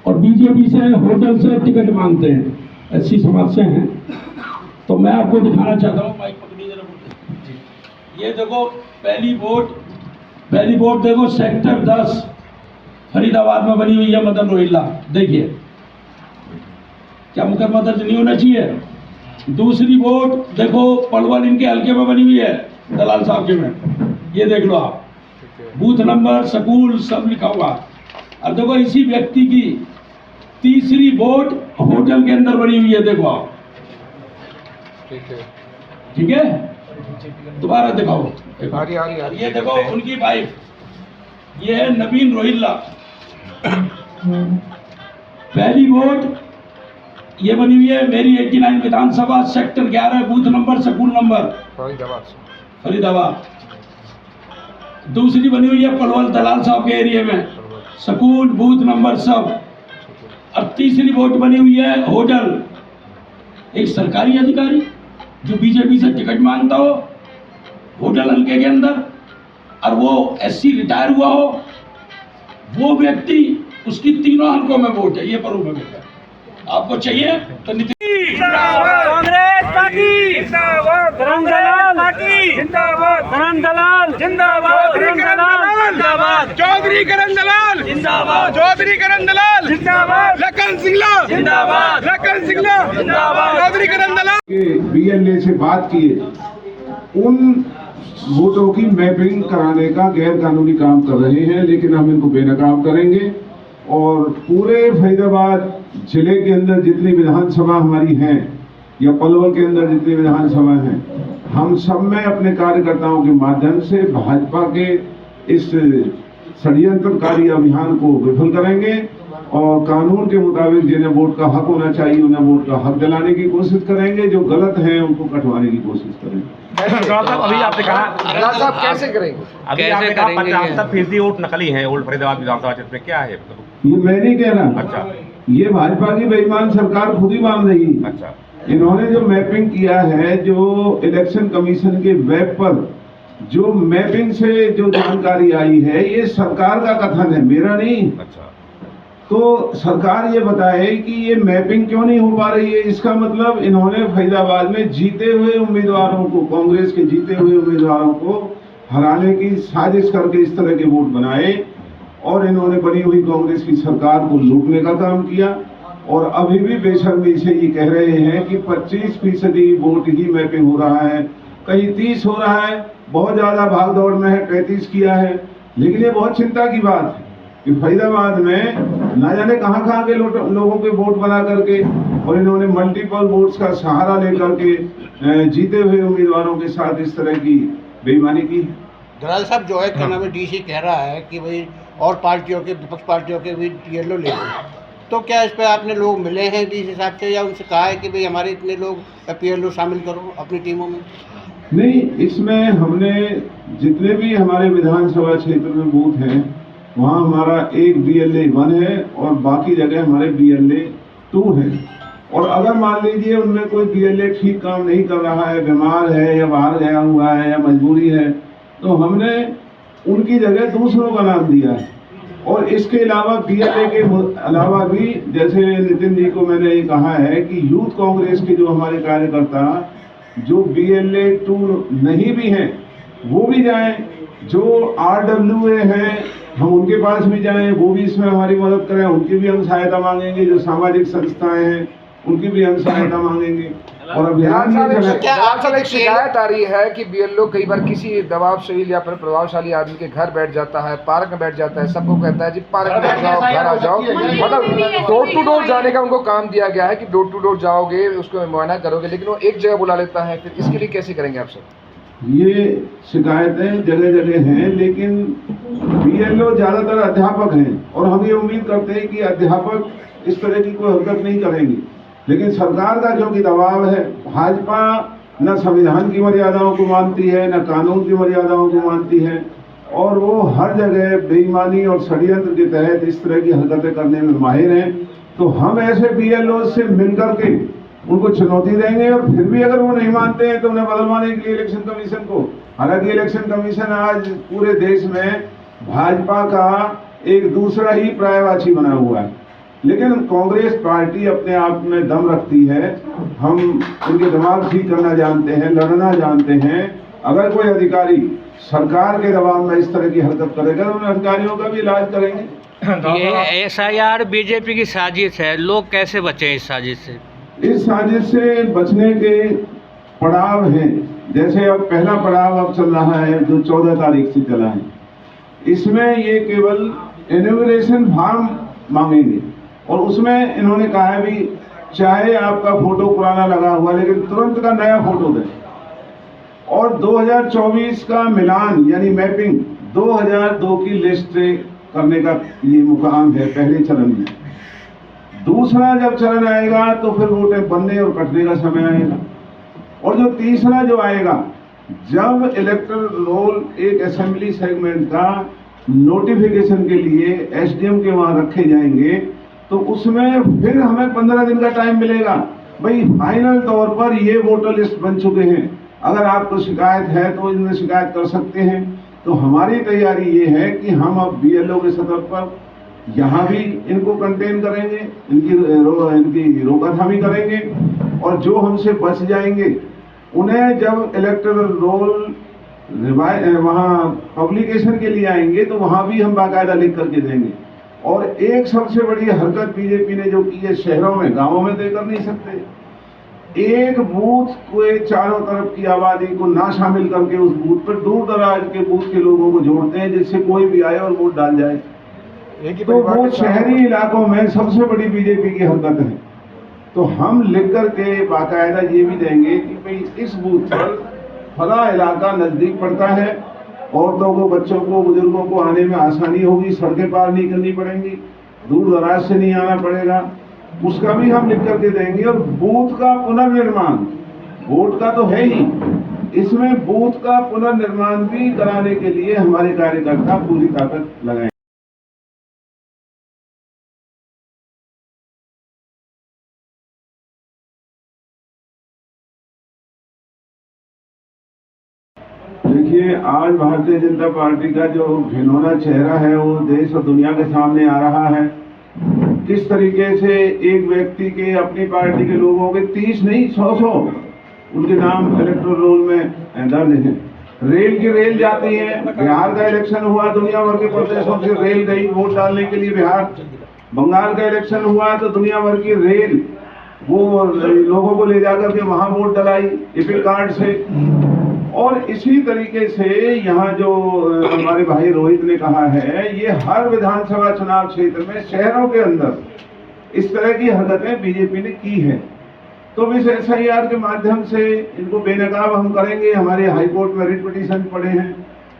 और बीजेपी से होटल से टिकट मांगते हैं, ऐसी समस्या है। तो मैं आपको दिखाना चाहता हूँ, माइक पकड़िए जरा। ये देखो पहली वोट देखो सेक्टर 10 फरीदाबाद में बनी हुई है, मदन रोहिल्ला। देखिए क्या मुकदमा दर्ज नहीं होना चाहिए। दूसरी वोट देखो पलवल इनके हल्के में बनी हुई है, दलाल साहब के में, ये देख लो आप, बूथ नंबर स्कूल सब लिखा हुआ। अब देखो इसी व्यक्ति की तीसरी वोट होटल के अंदर बनी हुई है, देखो आप, ठीक है। दोबारा दिखाओ, ये देखो उनकी वाइफ, ये है नवीन रोहिल्ला। पहली वोट ये बनी हुई है मेरी 89 विधानसभा sector 11 booth number school number Faridabad. दूसरी बनी हुई है पलवल दलाल साहब के एरिया में, स्कूल बूथ नंबर सब। और तीसरी वोट बनी हुई है होटल। एक सरकारी अधिकारी जो बीजेपी से टिकट मांगता हो होटल हल्के के अंदर, और वो एससी रिटायर हुआ हो, वो व्यक्ति, उसकी तीनों हल्कों में वोट है। ये प्रूफ है मेरा, आपको चाहिए तो कांग्रेस पार्टी जिंदाबाद, धर्म दलाल पार्टी जिंदाबाद, धर्म दलाल जिंदाबाद, धर्म दलाल जिंदाबाद, चौधरी करण दलाल जिंदाबाद, चौधरी करण दलाल जिंदाबाद, लखन सिंगला जिंदाबाद, लखन सिंगला जिंदाबाद, चौधरी करण दलाल के बीएलए से बात किए, उन वोटों की मैपिंग कराने का गैर कानूनी काम कर रहे हैं, लेकिन हम इनको बेनकाब करेंगे। और पूरे फरीदाबाद जिले के अंदर जितनी विधानसभा हमारी हैं या पलवल के अंदर जितनी विधानसभा हैं, हम सब में अपने कार्यकर्ताओं के माध्यम से भाजपा के इस षड्यंत्रकारी अभियान को विफल करेंगे और कानून के मुताबिक जिन्हें वोट का हक होना चाहिए उन्हें वोट का हक दिलाने की कोशिश करेंगे, जो गलत हैं उनको कटवाने की कोशिश करेंगे। अभी आपने कहा साहब कैसे करेंगे? अभी आपने कहा 75% वोट नकली है ओल्ड फरीदाबाद विधानसभा क्षेत्र में, क्या है? ये मैं नहीं कह रहा, अच्छा, ये भाजपा की बेईमान सरकार खुद ही मान रही है। अच्छा, इन्होंने जो मैपिंग किया है, जो इलेक्शन कमीशन के वेब पर जो मैपिंग से जो जानकारी आई है, ये सरकार का कथन है, मेरा नहीं। अच्छा, तो सरकार ये बताए कि ये मैपिंग क्यों नहीं हो पा रही है। इसका मतलब इन्होंने फरीदाबाद में जीते हुए उम्मीदवारों को, कांग्रेस के जीते हुए उम्मीदवारों को हराने की साजिश करके इस तरह के वोट बनाए और इन्होंने बनी हुई कांग्रेस की सरकार को लूटने का काम किया। और अभी भी बेशर्मी से ये कह रहे हैं कि 25% वोट ही मैपिंग हो रहा है, कहीं 30 हो रहा है, बहुत ज्यादा भाग दौड़ में है, 35 किया है। लेकिन ये बहुत चिंता की बात है कि फरीदाबाद में ना जाने कहां के लोगों के वोट बना करके और इन्होंने मल्टीपल वोट्स का सहारा लेकर के जीते हुए उम्मीदवारों के साथ इस तरह की बेईमानी की। दलाल साहब जो है क्या नाम है, डीसी कह रहा है कि भाई और पार्टियों के, विपक्ष पार्टियों के भी पीएलओ ले लो, तो क्या इस पर आपने लोग मिले हैं जिस हिसाब से, या उनसे कहा है कि भाई हमारे इतने लोग पीएलओ शामिल करो अपनी टीमों में? नहीं, इसमें हमने जितने भी हमारे विधानसभा क्षेत्र में बूथ हैं वहाँ हमारा एक BLA 1 है और बाकी जगह हमारे BLA 2 है। और अगर मान लीजिए उनमें कोई BLA ठीक काम नहीं कर रहा है, बीमार है या बाहर गया हुआ है या मजबूरी है, तो हमने उनकी जगह दूसरों का नाम दिया है। और इसके अलावा BLA के अलावा भी, जैसे नितिन जी को मैंने ये कहा है कि यूथ कांग्रेस के जो हमारे कार्यकर्ता जो BLA 2 नहीं भी हैं वो भी जाएं, जो RWA हैं हम उनके पास भी जाएं, वो भी इसमें हमारी मदद करें, उनकी भी हम सहायता मांगेंगे। जो सामाजिक संस्थाएं हैं उनकी भी हम सहायता मांगेंगे। और अभियान एक शिकायत आ रही है कि बीएलओ कई बार किसी दबावशील या फिर प्रभावशाली आदमी के घर बैठ जाता है, पार्क में बैठ जाता है, सबको कहता है जी पार्क में बैठ जाओ, घर आ जाओ। मतलब डोर टू डोर जाने का उनको काम दिया गया है कि डोर टू डोर जाओगे, उसको मुआयना करोगे, लेकिन वो एक जगह बुला लेता है। फिर इसके लिए कैसे करेंगे आप सब? ये शिकायतें जगह जगह हैं, लेकिन BLO ज़्यादातर अध्यापक हैं और हम ये उम्मीद करते हैं कि अध्यापक इस तरह की कोई हरकत नहीं करेंगे। लेकिन सरकार का जो कि दबाव है, भाजपा न संविधान की मर्यादाओं को मानती है, न कानून की मर्यादाओं को मानती है, और वो हर जगह बेईमानी और षड्यंत्र के तहत इस तरह की हरकतें करने में माहिर हैं। तो हम ऐसे BLO से मिलकर के उनको चुनौती देंगे और फिर भी अगर वो नहीं मानते हैं तो उन्हें बदलवाने के लिए इलेक्शन कमीशन को, हालांकि इलेक्शन कमीशन आज पूरे देश में भाजपा का एक दूसरा ही पर्यायवाची बना हुआ है। लेकिन कांग्रेस पार्टी अपने आप में दम रखती है। हम उनके दिमाग ठीक करना जानते हैं, लड़ना जानते हैं। अगर कोई अधिकारी सरकार के दबाव में इस तरह की हरकत करेगा तो उन अधिकारियों का भी इलाज करेंगे। ये SIR बीजेपी की साजिश है, लोग कैसे बचे इस साजिश से? इस साजिश से बचने के पड़ाव हैं। जैसे अब पहला पड़ाव अब चल रहा है जो 14 तारीख से चला है, इसमें ये केवल इनॉग्रेशन फॉर्म मांगेंगे और उसमें इन्होंने कहा है भी चाहे आपका फोटो पुराना लगा हुआ लेकिन तुरंत का नया फोटो दें। और 2024 का मिलान यानी मैपिंग 2002 की लिस्ट से करने का ये मुकाम है पहले चरण में। दूसरा जब चरण आएगा तो फिर वोटें बनने और कटने का समय आएगा। और जो तीसरा जो आएगा, जब इलेक्टोरल रोल एक असेंबली सेगमेंट का नोटिफिकेशन के लिए SDM के वहां रखे जाएंगे तो उसमें फिर हमें 15 दिन का टाइम मिलेगा। भाई फाइनल तौर पर ये वोटर लिस्ट बन चुके हैं, अगर आपको शिकायत है तो इनमें शिकायत कर सकते हैं। तो हमारी तैयारी ये है कि हम अब BLO के सतह पर यहाँ भी इनको कंटेन करेंगे, इनकी रोकाथामी करेंगे और जो हमसे बच जाएंगे उन्हें जब इलेक्टोरल रोल वहाँ पब्लिकेशन के लिए आएंगे तो वहाँ भी हम बाकायदा लिख करके देंगे। और एक सबसे बड़ी हरकत बीजेपी ने जो की है शहरों में, गांवों में तो कर नहीं सकते। एक बूथ के चारों तरफ की आबादी को ना शामिल करके उस बूथ पर दूर दराज के बूथ के लोगों को जोड़ते हैं जिससे कोई भी आए और वोट डाल जाए। तो वो शहरी इलाकों में सबसे बड़ी बीजेपी की हरकत है। तो हम लिख करके बाकायदा ये भी देंगे कि भाई इस बूथ पर फला इलाका नजदीक पड़ता है, औरतों को, बच्चों को, बुजुर्गों को आने में आसानी होगी, सड़कें पार नहीं करनी पड़ेंगी, दूर दराज से नहीं आना पड़ेगा, उसका भी हम लिख करके देंगे। और बूथ का पुनर्निर्माण, वोट का तो है ही, इसमें बूथ का पुनर्निर्माण भी कराने के लिए हमारे कार्यकर्ता पूरी ताकत लगाएंगे। देखिए, आज भारतीय जनता पार्टी का जो घिनौना चेहरा है वो देश और दुनिया के सामने आ रहा है। किस तरीके से एक व्यक्ति के, अपनी पार्टी के लोगों के 30 नहीं 100 उनके नाम इलेक्टोरल रोल में दर्ज है। रेल की रेल जाती है। बिहार का इलेक्शन हुआ, दुनिया भर के प्रदेशों से रेल गई वोट डालने के लिए बिहार। बंगाल का इलेक्शन हुआ तो दुनिया भर की रेल वो लोगों को ले जाकर के वहां वोट डलाई एपी कार्ड से। और इसी तरीके से यहाँ जो हमारे भाई रोहित ने कहा है, ये हर विधानसभा चुनाव क्षेत्र में शहरों के अंदर इस तरह की हरकतें बीजेपी ने की है। तो इस SIR के माध्यम से इनको बेनकाब हम करेंगे। हमारे हाईकोर्ट में रिट पिटीशन पड़े हैं।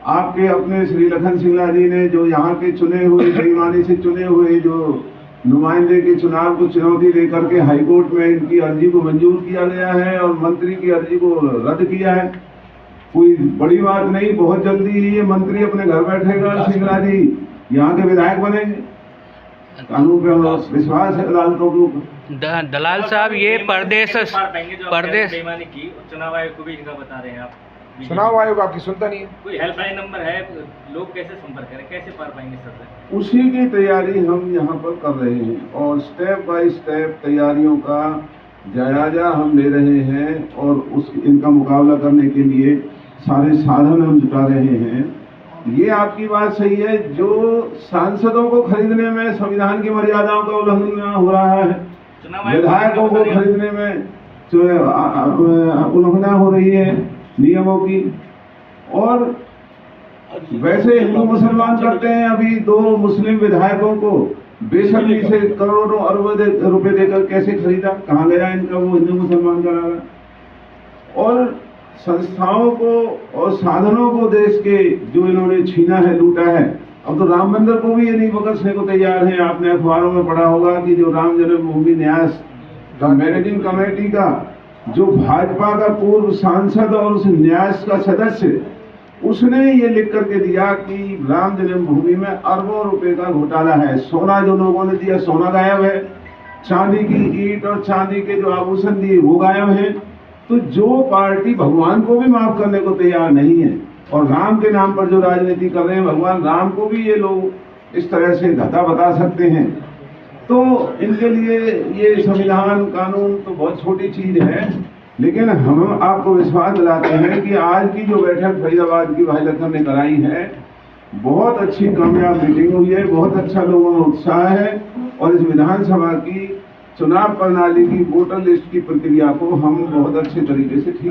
आपके अपने श्री लखन सिंगला जी ने जो यहाँ के चुने हुए, बेईमानी से चुने हुए जो नुमाइंदे के चुनाव को चुनौती देकर के हाईकोर्ट में इनकी अर्जी को मंजूर किया गया है और मंत्री की अर्जी को रद्द किया है। कोई बड़ी बात नहीं, बहुत जल्दी ये मंत्री अपने घर बैठेगा, सिंगला जी यहाँ के विधायक बनेंगे। कानून पे विश्वास है अदालतों के ऊपर। दलाल साहब, ये परदेश बेईमानी की चुनाव आयोग को भी इनका बता रहे हैं आप। चुनाव आयोग आपकी सुनता नहीं है। कोई हेल्पलाइन नंबर है, लोग कैसे संपर्क करें, कैसे पार पाएंगे सर? उसी की तैयारी हम यहाँ पर कर रहे हैं और स्टेप बाय स्टेप तैयारियों का जायजा हम ले रहे हैं और इनका मुकाबला करने के लिए सारे साधन हम जुटा रहे हैं। ये आपकी बात सही है, जो सांसदों को खरीदने में संविधान की मर्यादाओं का उल्लंघन हो रहा है, विधायकों को खरीदने में जो उल्लंघना हो रही है नियमों की। और वैसे हिंदू मुसलमान करते हैं। अभी 2 मुस्लिम विधायकों को बेशर्मी से करोड़ों अरबों रुपए देकर कैसे खरीदा, कहाँ गया इनका वो हिंदू मुसलमान का नारा। और संस्थाओं को और साधनों को देश के जो इन्होंने छीना है, लूटा है। अब तो राम मंदिर को भी ये नहीं बख्शने को तैयार है। आपने अखबारों में पढ़ा होगा कि जो राम जन्मभूमि न्यास मैनेजिंग कमेटी का जो भाजपा का पूर्व सांसद और उस न्यास का सदस्य, उसने ये लिख करके दिया कि राम जन्मभूमि में अरबों रुपए का घोटाला है। सोना जो लोगों ने दिया, सोना गायब है। चांदी की ईंट और चांदी के जो आभूषण दिए वो गायब है। तो जो पार्टी भगवान को भी माफ करने को तैयार नहीं है और राम के नाम पर जो राजनीति कर रहे हैं, भगवान राम को भी ये लोग इस तरह से धता बता सकते हैं, तो इनके लिए ये संविधान कानून तो बहुत छोटी चीज है, लेकिन हम आपको विश्वास दिलाते हैं कि आज की जो बैठक फरीदाबाद की भाई लखन ने कराई है, बहुत अच्छी कामयाब मीटिंग हुई है, बहुत अच्छा लोगों में उत्साह है और इस विधानसभा की चुनाव प्रणाली की वोटर लिस्ट की प्रक्रिया को हम बहुत अच्छे तरीके से ठीक